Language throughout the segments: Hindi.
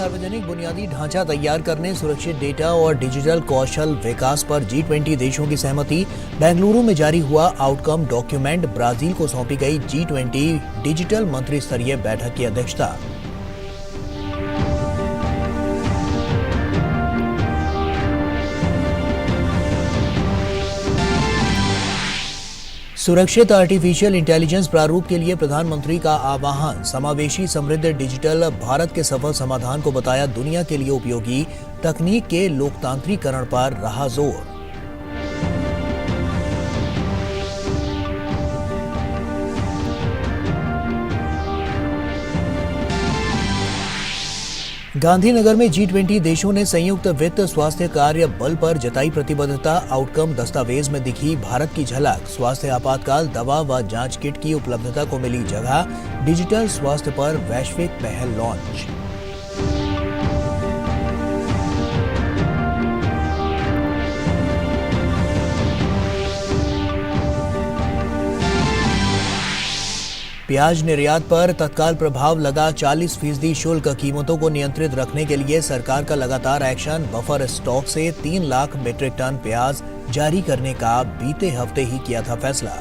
सार्वजनिक बुनियादी ढांचा तैयार करने, सुरक्षित डेटा और डिजिटल कौशल विकास पर G20 देशों की सहमति। बेंगलुरु में जारी हुआ आउटकम डॉक्यूमेंट ब्राजील को सौंपी गई G20 डिजिटल मंत्री स्तरीय बैठक की अध्यक्षता। सुरक्षित आर्टिफिशियल इंटेलिजेंस प्रारूप के लिए प्रधानमंत्री का आह्वान। समावेशी समृद्ध डिजिटल भारत के सफल समाधान को बताया दुनिया के लिए उपयोगी। तकनीक के लोकतांत्रिकरण पर रहा जोर। गांधीनगर में G20 देशों ने संयुक्त वित्त स्वास्थ्य कार्य बल पर जताई प्रतिबद्धता। आउटकम दस्तावेज में दिखी भारत की झलक। स्वास्थ्य आपातकाल दवा व जांच किट की उपलब्धता को मिली जगह। डिजिटल स्वास्थ्य पर वैश्विक पहल लॉन्च। प्याज निर्यात पर तत्काल प्रभाव लगा। 40% शुल्क। कीमतों को नियंत्रित रखने के लिए सरकार का लगातार एक्शन। बफर स्टॉक से 3 लाख मीट्रिक टन प्याज जारी करने का बीते हफ्ते ही किया था फैसला।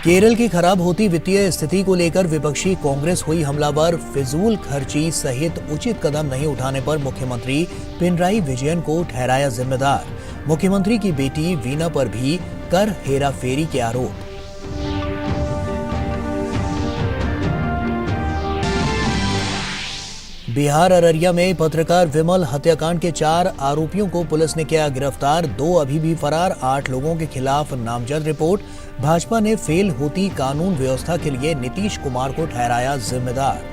केरल की खराब होती वित्तीय स्थिति को लेकर विपक्षी कांग्रेस हुई हमलावर। फिजूल खर्ची सहित उचित कदम नहीं उठाने पर मुख्यमंत्री पिनराई विजयन को ठहराया जिम्मेदार। मुख्यमंत्री की बेटी वीना पर भी कर हेराफेरी के आरोप। बिहार अररिया में पत्रकार विमल हत्याकांड के 4 आरोपियों को पुलिस ने किया गिरफ्तार। 2 अभी भी फरार। 8 लोगों के खिलाफ नामजद रिपोर्ट। भाजपा ने फेल होती कानून व्यवस्था के लिए नीतीश कुमार को ठहराया जिम्मेदार।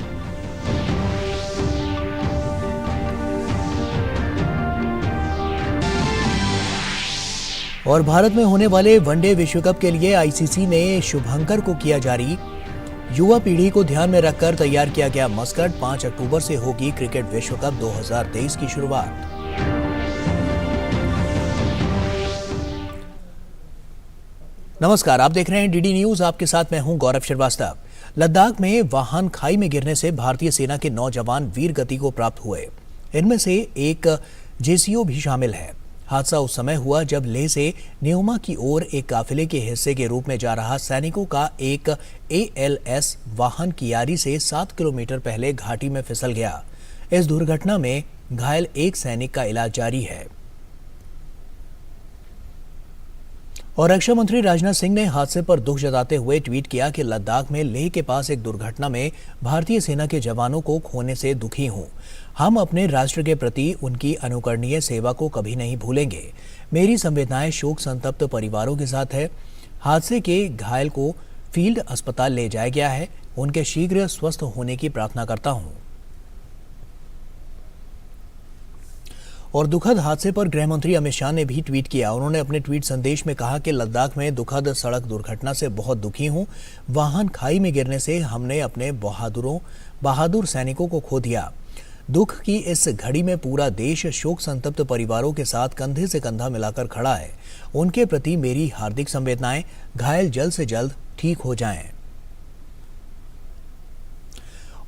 और भारत में होने वाले वनडे विश्व कप के लिए आईसीसी ने शुभंकर को किया जारी। युवा पीढ़ी को ध्यान में रखकर तैयार किया गया मस्कट। 5 अक्टूबर से होगी क्रिकेट विश्व कप 2023 की शुरुआत। नमस्कार, आप देख रहे हैं डीडी न्यूज। आपके साथ मैं हूं गौरव श्रीवास्तव। लद्दाख में वाहन खाई में गिरने से भारतीय सेना के 9 जवान वीर गति को प्राप्त हुए। इनमें से एक जेसीओ भी शामिल है। हादसा उस समय हुआ जब लेह से न्योमा की ओर एक काफिले के हिस्से के रूप में जा रहा सैनिकों का एक ALS वाहन कियारी से 7 किलोमीटर पहले घाटी में फिसल गया। इस दुर्घटना में घायल एक सैनिक का इलाज जारी है। और रक्षा मंत्री राजनाथ सिंह ने हादसे पर दुख जताते हुए ट्वीट किया कि लद्दाख में लेह के पास एक दुर्घटना में भारतीय सेना के जवानों को खोने से दुखी हूं। हम अपने राष्ट्र के प्रति उनकी अनुकरणीय सेवा को कभी नहीं भूलेंगे। मेरी संवेदनाएं शोक संतप्त परिवारों के साथ है। हादसे के घायल को फील्ड अस्पताल ले जाया गया है। उनके शीघ्र स्वस्थ होने की प्रार्थना करता हूं। और दुखद हादसे पर गृह मंत्री अमित शाह ने भी ट्वीट किया। उन्होंने अपने ट्वीट संदेश में कहा कि लद्दाख में दुखद सड़क दुर्घटना से बहुत दुखी हूं। वाहन खाई में गिरने से हमने अपने बहादुर सैनिकों को खो दिया। दुख की इस घड़ी में पूरा देश शोक संतप्त परिवारों के साथ कंधे से कंधा मिलाकर खड़ा है। उनके प्रति मेरी हार्दिक संवेदनाएं। घायल जल्द से जल्द ठीक हो जाएं।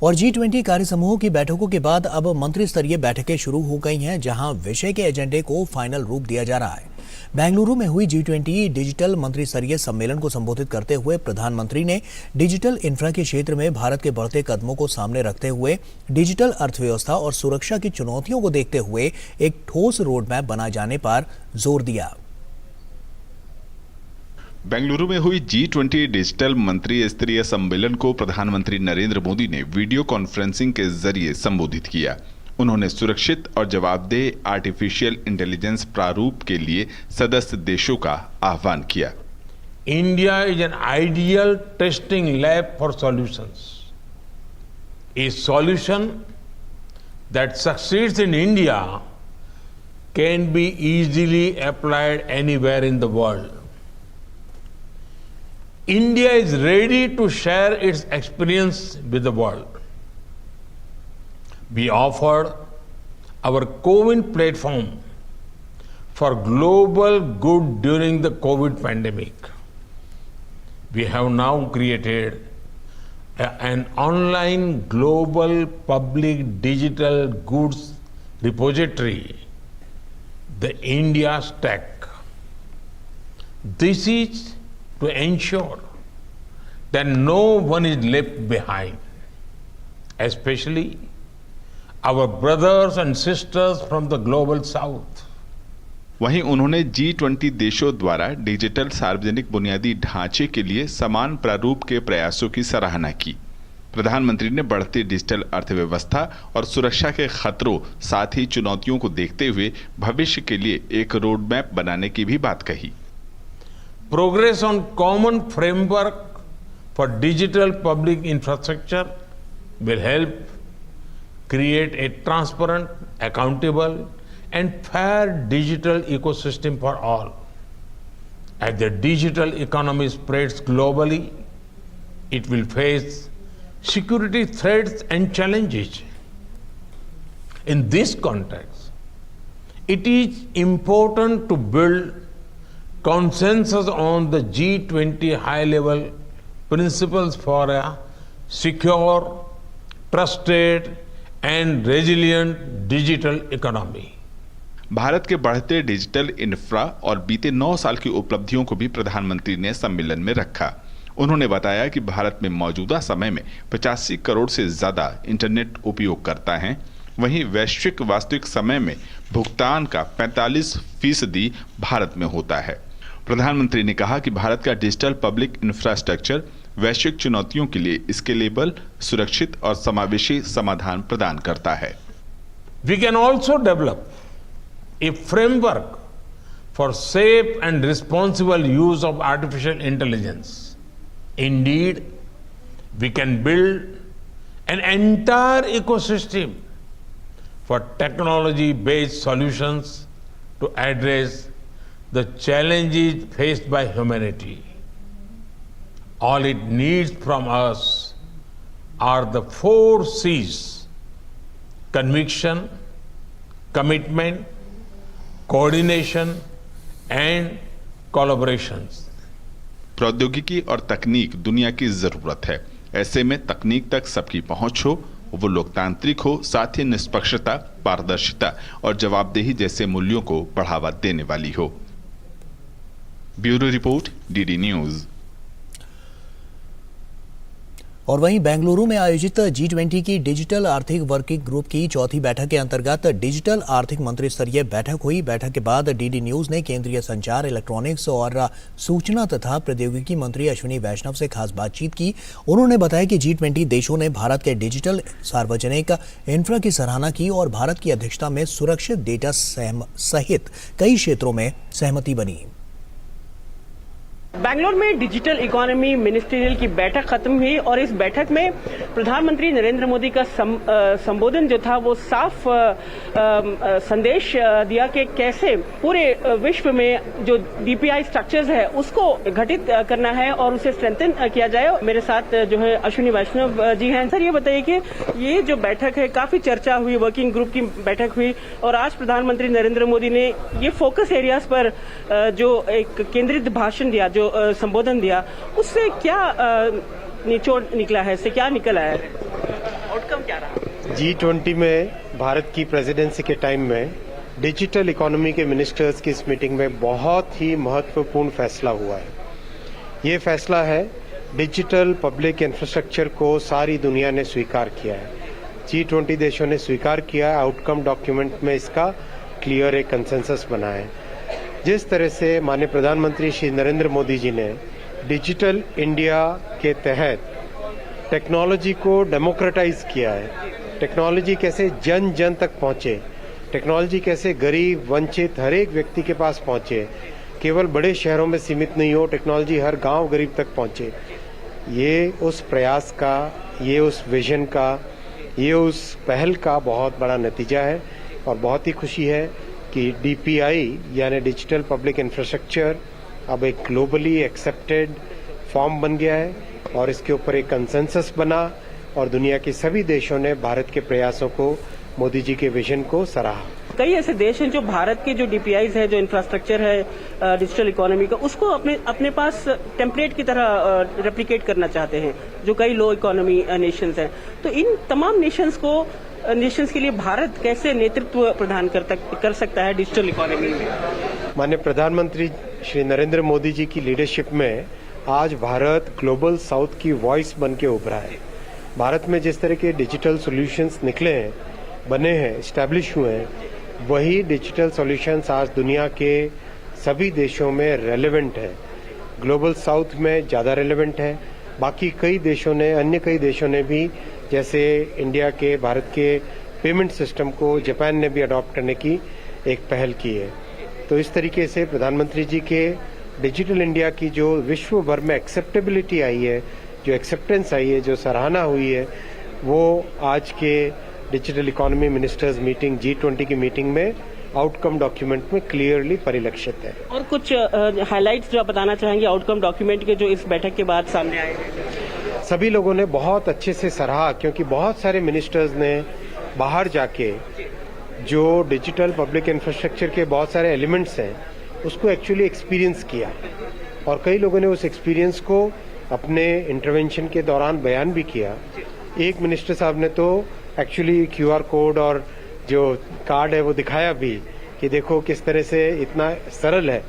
और G20 कार्य समूह की बैठकों के बाद अब मंत्री स्तरीय बैठकें शुरू हो गई हैं, जहां विषय के एजेंडे को फाइनल रूप दिया जा रहा है। बेंगलुरु में हुई G20 डिजिटल मंत्री स्तरीय सम्मेलन को संबोधित करते हुए प्रधानमंत्री ने डिजिटल इंफ्रा के क्षेत्र में भारत के बढ़ते कदमों को सामने रखते हुए डिजिटल अर्थव्यवस्था और सुरक्षा की चुनौतियों को देखते हुए एक ठोस रोड मैप बनाए जाने पर जोर दिया। बेंगलुरु में हुई G20 डिजिटल मंत्री स्तरीय सम्मेलन को प्रधानमंत्री नरेंद्र मोदी ने वीडियो कॉन्फ्रेंसिंग के जरिए संबोधित किया। उन्होंने सुरक्षित और जवाबदेह आर्टिफिशियल इंटेलिजेंस प्रारूप के लिए सदस्य देशों का आह्वान किया। India is an ideal testing lab for solutions. A solution that succeeds in India can be easily applied anywhere in the world. India is ready to share its experience with the world. We offered our CoWIN platform for global good during the COVID pandemic. We have now created an online global public digital goods repository, the India Stack. This is to ensure that no one is left behind, especially our brothers and sisters from the global south. वहीं उन्होंने G20 देशों द्वारा डिजिटल सार्वजनिक बुनियादी ढांचे के लिए समान प्रारूप के प्रयासों की सराहना की। प्रधानमंत्री ने बढ़ती डिजिटल अर्थव्यवस्था और सुरक्षा के खतरों साथ ही चुनौतियों को देखते हुए भविष्य के लिए एक रोड मैप बनाने की भी बात कही। Progress on common framework for digital public infrastructure will help create a transparent, accountable, and fair digital ecosystem for all. As the digital economy spreads globally, it will face security threats and challenges. In this context, it is important to build consensus on the G20 high-level principles for a secure, trusted, and resilient digital economy. Bharat के बढ़ते डिजिटल इंफ्रा और बीते 9 साल की उपलब्धियों को भी प्रधानमंत्री ने सम्मेलन में रखा। उन्होंने बताया कि भारत में मौजूदा समय में 85 करोड़ से ज्यादा इंटरनेट उपयोगकर्ता हैं। वहीं वैश्विक वास्तविक समय में भुगतान का 45% भारत में होता है। प्रधानमंत्री ने कहा कि भारत का डिजिटल पब्लिक इंफ्रास्ट्रक्चर वैश्विक चुनौतियों के लिए स्केलेबल, सुरक्षित और समावेशी समाधान प्रदान करता है। We can also develop a framework for safe and responsible use of artificial intelligence. Indeed, we can build an entire ecosystem for technology-based solutions to address the challenges faced by humanity. All it needs from us are the 4 C's: conviction, commitment, coordination, and collaborations. प्रौद्योगिकी और तकनीक दुनिया की जरूरत है। ऐसे में तकनीक तक सबकी पहुंच हो, वो लोकतांत्रिक हो, साथ ही निष्पक्षता, पारदर्शिता और जवाबदेही जैसे मूल्यों को बढ़ावा देने वाली हो। Bureau report, DD news. और वहीं बेंगलुरु में आयोजित G20 की डिजिटल आर्थिक वर्किंग ग्रुप की चौथी बैठक के अंतर्गत डिजिटल आर्थिक मंत्री स्तरीय बैठक हुई। बैठक के बाद डीडी न्यूज ने केंद्रीय संचार, इलेक्ट्रॉनिक्स और सूचना तथा प्रौद्योगिकी मंत्री अश्विनी वैष्णव से खास बातचीत की। उन्होंने बताया कि G20 देशों ने भारत के डिजिटल सार्वजनिक इंफ्रा की सराहना की और भारत की अध्यक्षता में सुरक्षित डेटा सहित कई क्षेत्रों में सहमति बनी। बेंगलुरु में डिजिटल इकोनॉमी मिनिस्ट्रियल की बैठक खत्म हुई और इस बैठक में प्रधानमंत्री नरेंद्र मोदी का संबोधन जो था वो साफ संदेश दिया कि कैसे पूरे विश्व में जो डीपीआई स्ट्रक्चर्स है उसको घटित करना है और उसे स्ट्रेंथन किया जाए। मेरे साथ जो है अश्विनी वैष्णव जी हैं। सर, ये बताइए कि ये जो बैठक है काफी चर्चा हुई, वर्किंग ग्रुप की बैठक हुई और आज प्रधानमंत्री नरेंद्र मोदी ने ये फोकस एरियाज पर जो एक केंद्रित भाषण दिया, जो संबोधन दिया, उससे क्या निचोड़ निकला है, इससे क्या निकल आया है, आउटकम क्या रहा? G20 में भारत की प्रेसिडेंसी के टाइम में डिजिटल इकोनॉमी के मिनिस्टर्स की इस मीटिंग में बहुत ही महत्वपूर्ण फैसला हुआ है। ये फैसला है डिजिटल पब्लिक इंफ्रास्ट्रक्चर को सारी दुनिया ने स्वीकार किया है। G20 देशों ने स्वीकार किया, आउटकम डॉक्यूमेंट में इसका क्लियर एक कंसेंसस बना है। जिस तरह से माननीय प्रधानमंत्री श्री नरेंद्र मोदी जी ने डिजिटल इंडिया के तहत टेक्नोलॉजी को डेमोक्रेटाइज किया है, टेक्नोलॉजी कैसे जन जन तक पहुंचे, टेक्नोलॉजी कैसे गरीब, वंचित हर एक व्यक्ति के पास पहुंचे, केवल बड़े शहरों में सीमित नहीं हो, टेक्नोलॉजी हर गांव गरीब तक पहुंचे। ये उस प्रयास का, ये उस विजन का, ये उस पहल का बहुत बड़ा नतीजा है और बहुत ही खुशी है कि डीपीआई यानी डिजिटल पब्लिक इंफ्रास्ट्रक्चर अब एक ग्लोबली एक्सेप्टेड फॉर्म बन गया है और इसके ऊपर एक कंसेंसस बना और दुनिया के सभी देशों ने भारत के प्रयासों को, मोदी जी के विजन को सराहा। कई ऐसे देश हैं जो भारत के जो डीपीआईज है, जो इंफ्रास्ट्रक्चर है डिजिटल इकोनॉमी का, उसको अपने पास टेम्पलेट की तरह रेप्लिकेट करना चाहते हैं, जो कई लो इकोनॉमी नेशंस हैं। तो इन तमाम नेशंस के लिए भारत कैसे नेतृत्व प्रदान कर सकता है डिजिटल इकोनॉमी में? माननीय प्रधानमंत्री श्री नरेंद्र मोदी जी की लीडरशिप में आज भारत ग्लोबल साउथ की वॉइस बन के उभरा है। भारत में जिस तरह के डिजिटल सॉल्यूशंस निकले हैं, बने हैं, एस्टैब्लिश हुए हैं, वही डिजिटल सॉल्यूशंस आज दुनिया के सभी देशों में रेलेवेंट है। ग्लोबल साउथ में ज़्यादा रेलेवेंट है। बाकी अन्य कई देशों ने भी, जैसे इंडिया के, भारत के पेमेंट सिस्टम को जापान ने भी अडॉप्ट करने की एक पहल की है। तो इस तरीके से प्रधानमंत्री जी के डिजिटल इंडिया की जो विश्व भर में एक्सेप्टेबिलिटी आई है, जो एक्सेप्टेंस आई है, जो सराहना हुई है, वो आज के digital economy ministers meeting G20 की मीटिंग में आउटकम डॉक्यूमेंट में क्लियरली परिलक्षित है। और कुछ हाइलाइट्स जो आप बताना चाहेंगे आउटकम डॉक्यूमेंट के, जो इस बैठक के बाद सामने आए हैं? सभी लोगों ने बहुत अच्छे से सराहा, क्योंकि बहुत सारे मिनिस्टर्स ने बाहर जाके जो डिजिटल पब्लिक इंफ्रास्ट्रक्चर के बहुत सारे एलिमेंट्स हैं उसको एक्चुअली एक्सपीरियंस किया, और कई लोगों ने उस एक्सपीरियंस को अपने इंटरवेंशन के दौरान बयान भी किया। एक मिनिस्टर साहब ने तो एक्चुअली QR कोड और जो कार्ड है वो दिखाया भी कि देखो किस तरह से इतना सरल है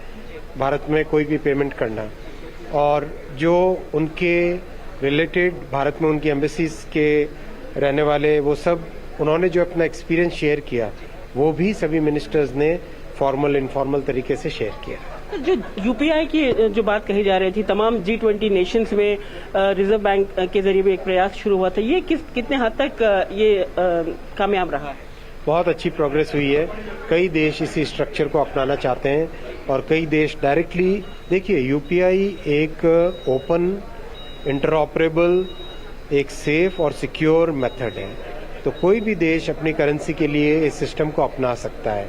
भारत में कोई भी पेमेंट करना। और जो उनके रिलेटेड भारत में उनकी एम्बेसीज के रहने वाले, वो सब उन्होंने जो अपना एक्सपीरियंस शेयर किया, वो भी सभी मिनिस्टर्स ने फॉर्मल इनफॉर्मल तरीके से शेयर किया। जो यूपीआई की जो बात कही जा रही थी, तमाम G20 नेशंस में रिजर्व बैंक के जरिए भी एक प्रयास शुरू हुआ था, ये कितने हद तक ये कामयाब रहा है? बहुत अच्छी प्रोग्रेस हुई है। कई देश इसी स्ट्रक्चर को अपनाना चाहते हैं और कई देश डायरेक्टली, देखिए यूपीआई एक ओपन, इंटरऑपरेबल, एक सेफ और सिक्योर मेथड है। तो कोई भी देश अपनी करेंसी के लिए इस सिस्टम को अपना सकता है।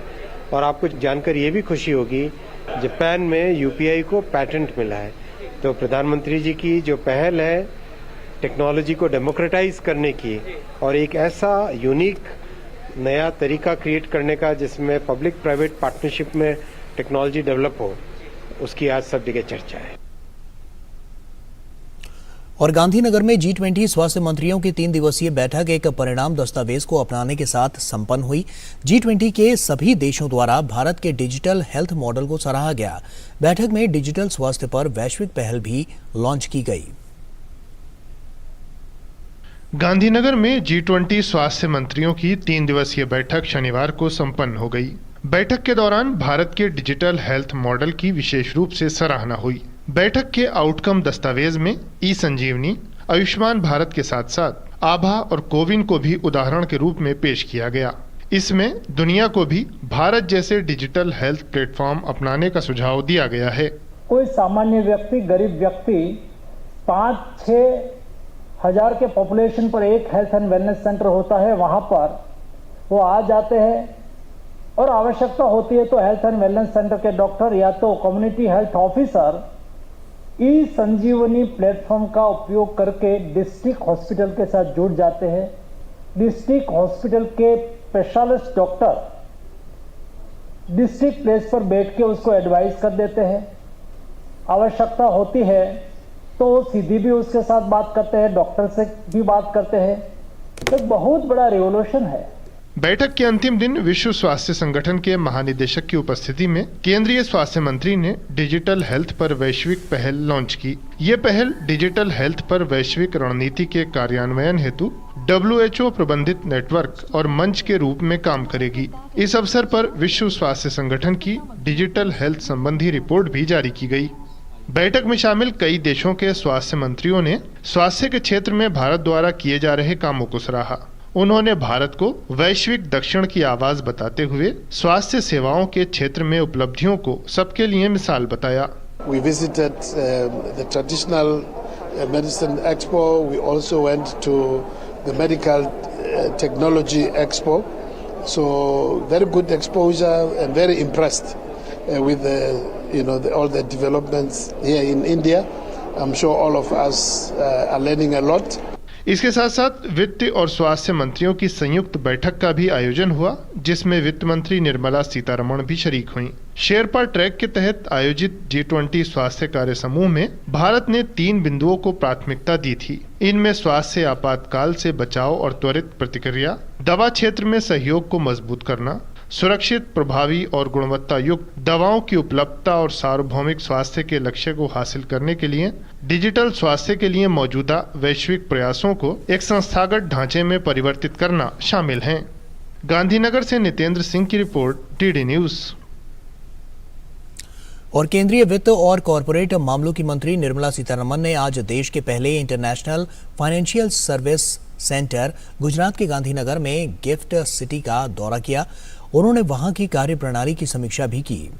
और आपको जानकर ये भी खुशी होगी, जापान में यूपीआई को पैटेंट मिला है। तो प्रधानमंत्री जी की जो पहल है टेक्नोलॉजी को डेमोक्रेटाइज करने की और एक ऐसा यूनिक नया तरीका क्रिएट करने का जिसमें पब्लिक प्राइवेट पार्टनरशिप में टेक्नोलॉजी डेवलप हो, उसकी आज सब जगह चर्चा है। और गांधीनगर में G20 स्वास्थ्य मंत्रियों की 3 दिवसीय बैठक एक परिणाम दस्तावेज को अपनाने के साथ संपन्न हुई। G20 के सभी देशों द्वारा भारत के डिजिटल हेल्थ मॉडल को सराहा गया। बैठक में डिजिटल स्वास्थ्य पर वैश्विक पहल भी लॉन्च की गई। गांधीनगर में G20 स्वास्थ्य मंत्रियों की 3 दिवसीय बैठक शनिवार को संपन्न हो गई। बैठक के दौरान भारत के डिजिटल हेल्थ मॉडल की विशेष रूप से सराहना हुई। बैठक के आउटकम दस्तावेज में ई-संजीवनी, आयुष्मान भारत के साथ साथ आभा और कोविन को भी उदाहरण के रूप में पेश किया गया। इसमें दुनिया को भी भारत जैसे डिजिटल हेल्थ प्लेटफॉर्म अपनाने का सुझाव दिया गया है। कोई सामान्य व्यक्ति, गरीब व्यक्ति 5-6 हजार के पॉपुलेशन पर एक हेल्थ एंड वेलनेस सेंटर होता है, वहां पर वो आ जाते हैं और आवश्यकता होती है तो हेल्थ एंड वेलनेस सेंटर के डॉक्टर या तो कम्युनिटी हेल्थ ऑफिसर ई संजीवनी प्लेटफॉर्म का उपयोग करके डिस्ट्रिक्ट हॉस्पिटल के साथ जुड़ जाते हैं। डिस्ट्रिक्ट हॉस्पिटल के स्पेशलिस्ट डॉक्टर डिस्ट्रिक्ट प्लेस पर बैठ के उसको एडवाइस कर देते हैं। आवश्यकता होती है तो सीधी भी उसके साथ बात करते हैं, डॉक्टर से भी बात करते हैं। तो बहुत बड़ा रिवोल्यूशन है। बैठक के अंतिम दिन विश्व स्वास्थ्य संगठन के महानिदेशक की उपस्थिति में केंद्रीय स्वास्थ्य मंत्री ने डिजिटल हेल्थ पर वैश्विक पहल लॉन्च की। ये पहल डिजिटल हेल्थ पर वैश्विक रणनीति के कार्यान्वयन हेतु WHO प्रबंधित नेटवर्क और मंच के रूप में काम करेगी। इस अवसर पर विश्व स्वास्थ्य संगठन की डिजिटल हेल्थ संबंधी रिपोर्ट भी जारी की गई। बैठक में शामिल कई देशों के स्वास्थ्य मंत्रियों ने स्वास्थ्य के क्षेत्र में भारत द्वारा किए जा रहे कामों को सराहा। उन्होंने भारत को वैश्विक दक्षिण की आवाज बताते हुए स्वास्थ्य सेवाओं के क्षेत्र में उपलब्धियों को सबके लिए मिसाल बताया। We visited the traditional medicine expo. We also went to the medical technology expo. So very good exposure and very impressed with all the developments here in India. I'm sure all of us are learning a lot. इसके साथ साथ वित्त और स्वास्थ्य मंत्रियों की संयुक्त बैठक का भी आयोजन हुआ, जिसमें वित्त मंत्री निर्मला सीतारमण भी शरीक हुईं। शेरपा ट्रैक के तहत आयोजित G20 स्वास्थ्य कार्य समूह में भारत ने 3 बिंदुओं को प्राथमिकता दी थी। इनमें स्वास्थ्य आपातकाल से बचाव और त्वरित प्रतिक्रिया, दवा क्षेत्र में सहयोग को मजबूत करना, सुरक्षित, प्रभावी और गुणवत्ता युक्त दवाओं की उपलब्धता और सार्वभौमिक स्वास्थ्य के लक्ष्य को हासिल करने के लिए डिजिटल स्वास्थ्य के लिए मौजूदा वैश्विक प्रयासों को एक संस्थागत ढांचे में परिवर्तित करना शामिल हैं। गांधीनगर से नितेंद्र सिंह की रिपोर्ट, DD न्यूज। और केंद्रीय वित्त और कॉरपोरेट मामलों की मंत्री निर्मला सीतारमण ने आज देश के पहले international financial service centre Gujarat के गांधीनगर में गिफ्ट सिटी का दौरा किया। उन्होंने वहां की कार्यप्रणाली की समीक्षा भी की।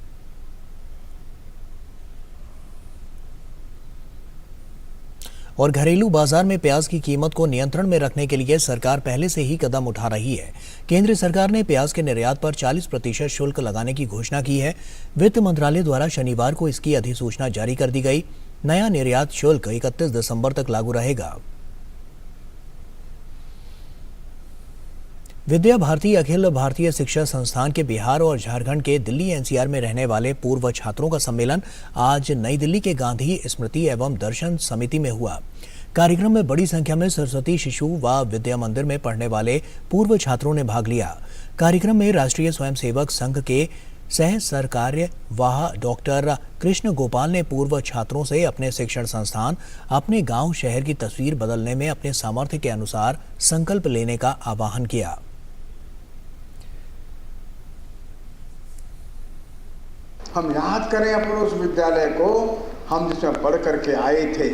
और घरेलू बाजार में प्याज की कीमत को नियंत्रण में रखने के लिए सरकार पहले से ही कदम उठा रही है। केंद्र सरकार ने प्याज के निर्यात पर 40% शुल्क लगाने की घोषणा की है। वित्त मंत्रालय द्वारा शनिवार को इसकी अधिसूचना जारी कर दी गई। नया निर्यात शुल्क 31 दिसंबर तक लागू रहेगा। विद्या भारती अखिल भारतीय शिक्षा संस्थान के बिहार और झारखंड के दिल्ली NCR में रहने वाले पूर्व छात्रों का सम्मेलन आज नई दिल्ली के गांधी स्मृति एवं दर्शन समिति में हुआ। कार्यक्रम में बड़ी संख्या में सरस्वती शिशु व विद्या मंदिर में पढ़ने वाले पूर्व छात्रों ने भाग लिया। कार्यक्रम में राष्ट्रीय स्वयंसेवक संघ के सह सरकार्यवाह डॉक्टर कृष्ण गोपाल ने पूर्व छात्रों से अपने शिक्षण संस्थान, अपने गांव शहर की तस्वीर बदलने में अपने सामर्थ्य के अनुसार संकल्प लेने का आह्वान किया। हम याद करें अपने उस विद्यालय को, हम जिसमें पढ़ करके आए थे।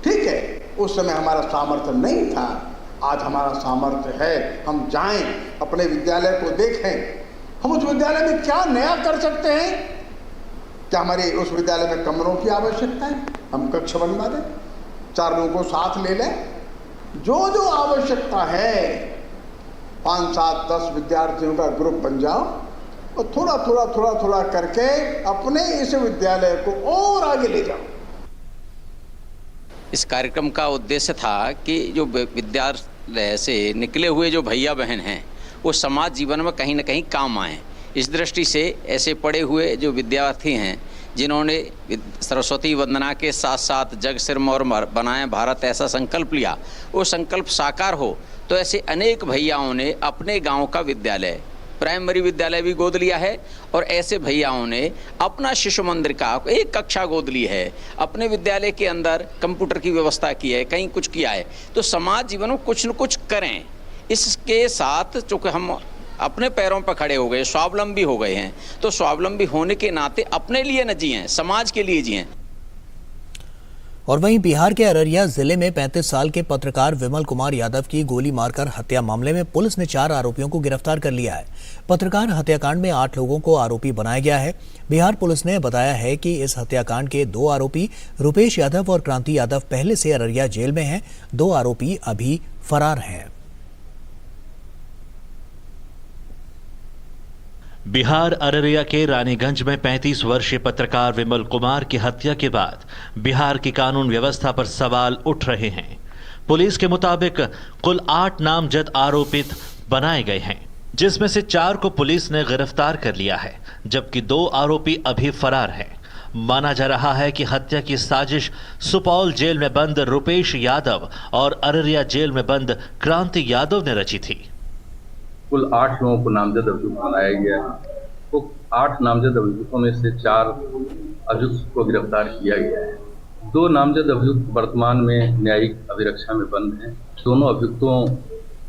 ठीक है, उस समय हमारा सामर्थ्य नहीं था, आज हमारा सामर्थ्य है। हम जाएं, अपने विद्यालय को देखें, हम उस विद्यालय में क्या नया कर सकते हैं। क्या हमारे उस विद्यालय में कमरों की आवश्यकता है, हम कक्ष बनवा दें, 4 लोगों को साथ ले लें। जो जो आवश्यकता है, 5, 7, 10 विद्यार्थियों का ग्रुप बन जाओ और थोड़ा करके अपने इस विद्यालय को और आगे ले जाओ। इस कार्यक्रम का उद्देश्य था कि जो विद्यालय से निकले हुए जो भैया बहन हैं वो समाज जीवन में कहीं न कहीं काम आए। इस दृष्टि से ऐसे पढ़े हुए जो विद्यार्थी हैं जिन्होंने सरस्वती वंदना के साथ साथ जग सिरमौर बनाए भारत ऐसा संकल्प लिया, वो संकल्प साकार हो, तो ऐसे अनेक भैयाओं ने अपने गांव का विद्यालय, प्राइमरी विद्यालय भी गोद लिया है और ऐसे भैयाओं ने अपना शिशु मंदिर का एक कक्षा गोद ली है, अपने विद्यालय के अंदर कंप्यूटर की व्यवस्था की है, कहीं कुछ किया है। तो समाज जीवन में कुछ न कुछ करें। इसके साथ चूँकि हम अपने पैरों पर खड़े हो गए, स्वावलंबी हो गए हैं, तो स्वावलंबी होने के नाते अपने लिए न जिएं, समाज के लिए जिएं। और वहीं बिहार के अररिया जिले में 35 साल के पत्रकार विमल कुमार यादव की गोली मारकर हत्या मामले में पुलिस ने 4 आरोपियों को गिरफ्तार कर लिया है। पत्रकार हत्याकांड में 8 लोगों को आरोपी बनाया गया है। बिहार पुलिस ने बताया है कि इस हत्याकांड के 2 आरोपी रुपेश यादव और क्रांति यादव पहले से अररिया जेल में हैं। 2 आरोपी अभी फरार हैं। बिहार अररिया के रानीगंज में 35 वर्षीय पत्रकार विमल कुमार की हत्या के बाद बिहार की कानून व्यवस्था पर सवाल उठ रहे हैं। पुलिस के मुताबिक कुल 8 नामजद आरोपित बनाए गए हैं, जिसमें से 4 को पुलिस ने गिरफ्तार कर लिया है, जबकि 2 आरोपी अभी फरार हैं। माना जा रहा है कि हत्या की साजिश सुपौल जेल में बंद रुपेश यादव और अररिया जेल में बंद क्रांति यादव ने रची थी। कुल 8 लोगों को नामजद अभियुक्त बनाया गया है। तो 8 नामजद अभियुक्तों में से 4 अभियुक्त को गिरफ्तार किया गया है। 2 नामजद अभियुक्त वर्तमान में न्यायिक अभिरक्षा में बंद हैं। दोनों अभियुक्तों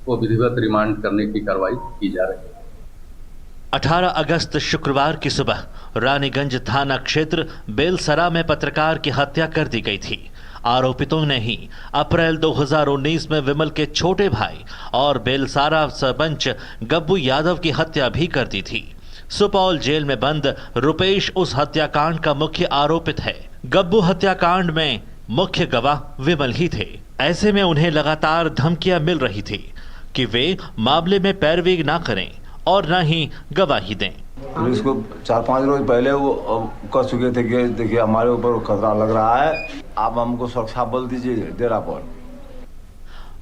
को विधिवत रिमांड करने की कार्रवाई की जा रही है। 18 अगस्त शुक्रवार की सुबह रानीगंज थाना क्षेत्र बेलसरा में पत्रकार की हत्या कर दी गई थी। आरोपितों ने ही अप्रैल 2019 में विमल के छोटे भाई और बेलसारा सरपंच गब्बू यादव की हत्या भी कर दी थी। सुपौल जेल में बंद रुपेश उस हत्याकांड का मुख्य आरोपित है। गब्बू हत्याकांड में मुख्य गवाह विमल ही थे। ऐसे में उन्हें लगातार धमकियां मिल रही थी कि वे मामले में पैरवी ना करें और न ही गवाही दें। पुलिस को 4-5 रोज पहले वो कह चुके थे कि देखिए हमारे ऊपर खतरा लग रहा है, आप हमको सुरक्षा बल दीजिए डेरा पर।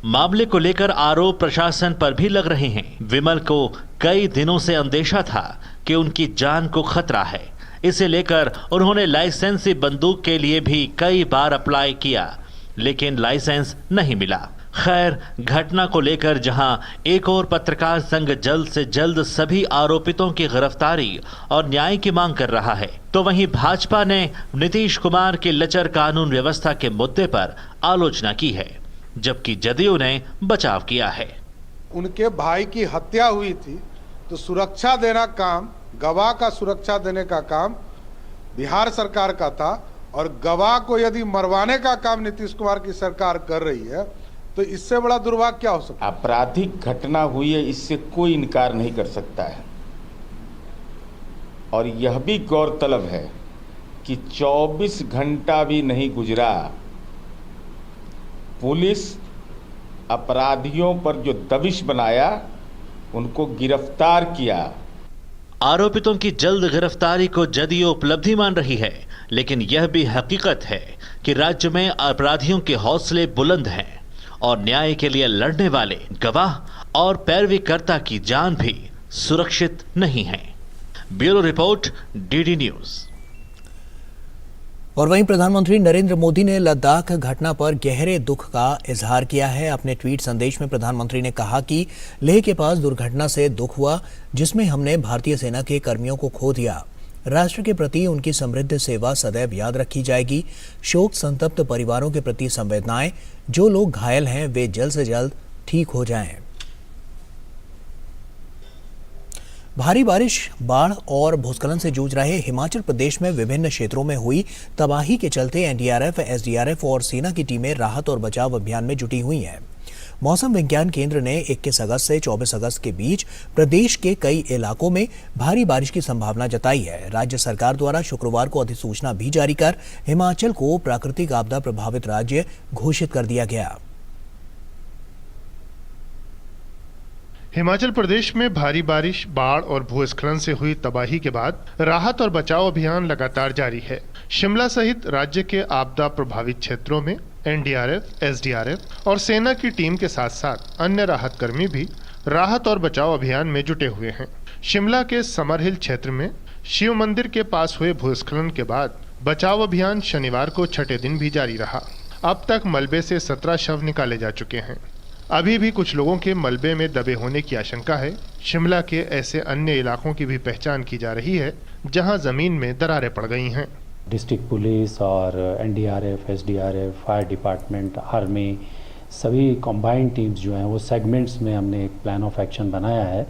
मामले को लेकर आरोप प्रशासन पर भी लग रहे हैं। विमल को कई दिनों से अंदेशा था कि उनकी जान को खतरा है। इसे लेकर उन्होंने लाइसेंसी बंदूक के लिए भी कई बार अप्लाई किया, लेकिन लाइसेंस नहीं मिला। खैर, घटना को लेकर जहां एक और पत्रकार संघ जल्द से जल्द सभी आरोपितों की गिरफ्तारी और न्याय की मांग कर रहा है, तो वहीं भाजपा ने नीतीश कुमार के लचर कानून व्यवस्था के मुद्दे पर आलोचना की है, जबकि जदयू ने बचाव किया है। उनके भाई की हत्या हुई थी तो सुरक्षा देना काम, गवाह का सुरक्षा देने का काम बिहार सरकार का था, और गवाह को यदि मरवाने का काम नीतीश कुमार की सरकार कर रही है तो इससे बड़ा दुर्भाग्य क्या हो सकता है। आपराधिक घटना हुई है, इससे कोई इनकार नहीं कर सकता है। और यह भी गौरतलब है कि 24 घंटा भी नहीं गुजरा, पुलिस अपराधियों पर जो दबिश बनाया उनको गिरफ्तार किया। आरोपितों की जल्द गिरफ्तारी को जदयू उपलब्धि मान रही है, लेकिन यह भी हकीकत है कि राज्य में अपराधियों के हौसले बुलंद हैं और न्याय के लिए लड़ने वाले गवाह और पैरवीकर्ता की जान भी सुरक्षित नहीं है। Bureau report, DD news. और वहीं प्रधानमंत्री नरेंद्र मोदी ने लद्दाख घटना पर गहरे दुख का इजहार किया है। अपने ट्वीट संदेश में प्रधानमंत्री ने कहा कि लेह के पास दुर्घटना से दुख हुआ, जिसमें हमने भारतीय सेना के कर्मियों को खो दिया। राष्ट्र के प्रति उनकी समृद्ध सेवा सदैव याद रखी जाएगी। शोक संतप्त परिवारों के प्रति संवेदनाएं। जो लोग घायल हैं वे जल्द से जल्द ठीक हो जाएं। भारी बारिश, बाढ़ और भूस्खलन से जूझ रहे हिमाचल प्रदेश में विभिन्न क्षेत्रों में हुई तबाही के चलते एनडीआरएफ, एसडीआरएफ और सेना की टीमें राहत और बचाव अभियान में जुटी हुई हैं। मौसम विज्ञान केंद्र ने 21 अगस्त से 24 अगस्त के बीच प्रदेश के कई इलाकों में भारी बारिश की संभावना जताई है। राज्य सरकार द्वारा शुक्रवार को अधिसूचना भी जारी कर हिमाचल को प्राकृतिक आपदा प्रभावित राज्य घोषित कर दिया गया। हिमाचल प्रदेश में भारी बारिश, बाढ़ और भूस्खलन से हुई तबाही के बाद राहत और बचाव अभियान लगातार जारी है। शिमला सहित राज्य के आपदा प्रभावित क्षेत्रों में एनडीआरएफ, एसडीआरएफ और सेना की टीम के साथ साथ अन्य राहत कर्मी भी राहत और बचाव अभियान में जुटे हुए हैं। शिमला के समर हिल क्षेत्र में शिव मंदिर के पास हुए भूस्खलन के बाद बचाव अभियान शनिवार को छठे दिन भी जारी रहा। अब तक मलबे से 17 शव निकाले जा चुके हैं। अभी भी कुछ लोगों के मलबे में दबे होने की आशंका है। शिमला के ऐसे अन्य इलाकों की भी पहचान की जा रही है जहां जमीन में दरारें पड़ गई हैं। डिस्ट्रिक्ट पुलिस और NDRF, SDRF, fire department, army, सभी कॉम्बाइंड टीम्स जो हैं वो सेगमेंट्स में हमने एक प्लान ऑफ एक्शन बनाया है।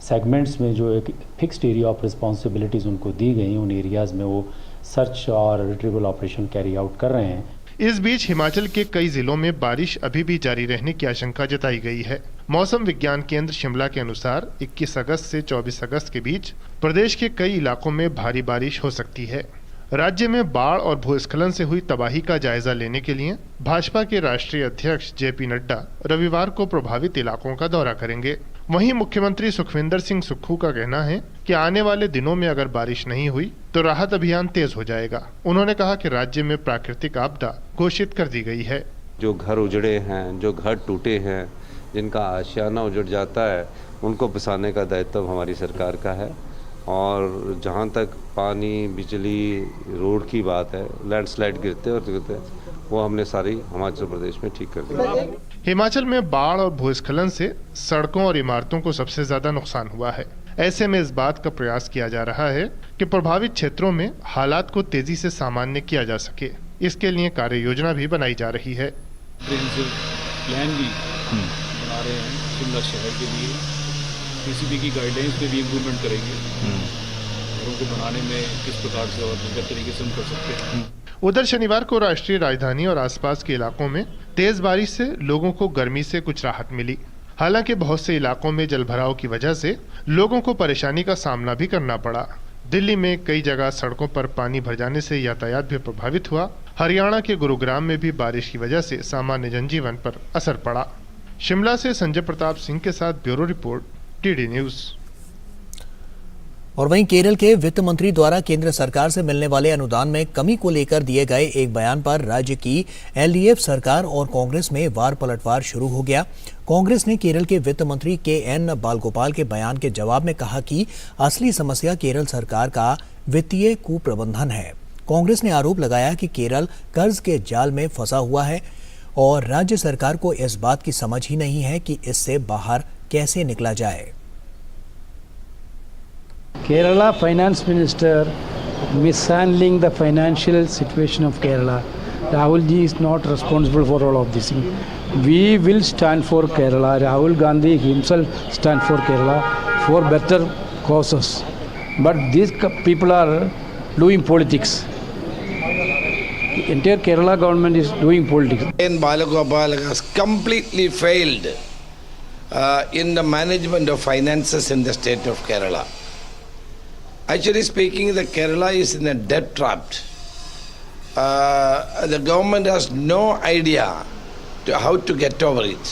सेगमेंट्स में जो एक फिक्स्ड एरिया ऑफ रिस्पॉन्सिबिलिटीज़ उनको दी गई, उन एरियाज़ में वो सर्च और रिट्रीवल ऑपरेशन कैरी आउट कर रहे हैं। इस बीच हिमाचल के कई जिलों में बारिश अभी भी जारी रहने की आशंका जताई गई है। मौसम विज्ञान केंद्र शिमला के अनुसार 21 अगस्त से 24 अगस्त के बीच प्रदेश के कई इलाकों में भारी बारिश हो सकती है। राज्य में बाढ़ और भूस्खलन से हुई तबाही का जायजा लेने के लिए भाजपा के राष्ट्रीय अध्यक्ष जेपी नड्डा रविवार को प्रभावित इलाकों का दौरा करेंगे। वहीं मुख्यमंत्री सुखविंदर सिंह सुक्खू का कहना है कि आने वाले दिनों में अगर बारिश नहीं हुई तो राहत अभियान तेज हो जाएगा। उन्होंने कहा कि राज्य में प्राकृतिक आपदा घोषित कर दी गई है। जो घर उजड़े हैं, जो घर टूटे हैं, जिनका आशियाना उजड़ जाता है, उनको बसाने का दायित्व हमारी सरकार का है। और जहाँ तक पानी, बिजली, रोड की बात है, लैंडस्लाइड गिरते हैं वो हमने सारी हिमाचल प्रदेश में ठीक कर दी। हिमाचल में बाढ़ और भूस्खलन से सड़कों और इमारतों को सबसे ज्यादा नुकसान हुआ है। ऐसे में इस बात का प्रयास किया जा रहा है कि प्रभावित क्षेत्रों में हालात को तेजी से सामान्य किया जा सके। इसके लिए कार्य योजना भी बनाई जा रही है। प्लान भी बना रहे हैं शिमला शहर के लिए। पीसीबी की गाइडलाइंस पे भी इम्प्रूवमेंट करेंगे और उनको बनाने में किस प्रकार से और बेहतर तरीके से हम कर सकते हैं। उधर शनिवार को राष्ट्रीय राजधानी और आसपास के इलाकों में तेज बारिश से लोगों को गर्मी से कुछ राहत मिली। हालांकि बहुत से इलाकों में जलभराव की वजह से लोगों को परेशानी का सामना भी करना पड़ा। दिल्ली में कई जगह सड़कों पर पानी भर जाने से यातायात भी प्रभावित हुआ। हरियाणा के गुरुग्राम में भी बारिश की वजह से सामान्य जनजीवन पर असर पड़ा। शिमला से संजय प्रताप सिंह के साथ ब्यूरो रिपोर्ट, डीडी न्यूज। और वहीं केरल के वित्त मंत्री द्वारा केंद्र सरकार से मिलने वाले अनुदान में कमी को लेकर दिए गए एक बयान पर राज्य की एलडीएफ सरकार और कांग्रेस में वार पलटवार शुरू हो गया। कांग्रेस ने केरल के वित्त मंत्री के.एन. बालगोपाल के बयान के जवाब में कहा कि असली समस्या केरल सरकार का वित्तीय कुप्रबंधन है। कांग्रेस ने आरोप लगाया कि केरल कर्ज के जाल में फंसा हुआ है और राज्य सरकार को इस बात की समझ ही नहीं है कि इससे बाहर कैसे निकला जाए। Kerala Finance Minister mishandling the financial situation of Kerala. Rahul ji is not responsible for all of this. We will stand for Kerala. Rahul Gandhi himself stand for Kerala for better causes. But these people are doing politics. The entire Kerala government is doing politics. N. Balagopal has completely failed in the management of finances in the state of Kerala. Actually speaking, the Kerala is in a debt trap. The government has no idea how to get over it.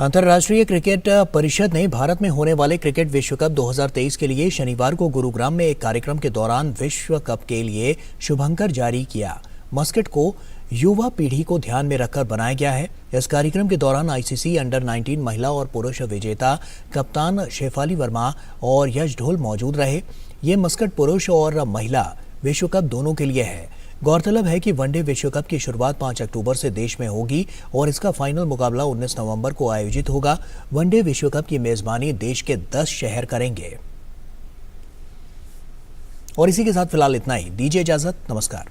अंतर्राष्ट्रीय क्रिकेट परिषद ने भारत में होने वाले क्रिकेट विश्व कप 2023 के लिए शनिवार को गुरुग्राम में एक कार्यक्रम के दौरान विश्व कप के लिए शुभंकर जारी किया। मस्कट को युवा पीढ़ी को ध्यान में रखकर बनाया गया है। इस कार्यक्रम के दौरान आईसीसी अंडर 19 महिला और पुरुष विजेता कप्तान शेफाली वर्मा और यश ढोल मौजूद रहे। ये मस्कट पुरुष और महिला विश्व कप दोनों के लिए है। गौरतलब है कि वनडे विश्व कप की शुरुआत 5 अक्टूबर से देश में होगी और इसका फाइनल मुकाबला 19 नवंबर को आयोजित होगा। वनडे विश्व कप की मेजबानी देश के 10 शहर करेंगे। और इसी के साथ फिलहाल इतना ही। दीजिए इजाजत। नमस्कार।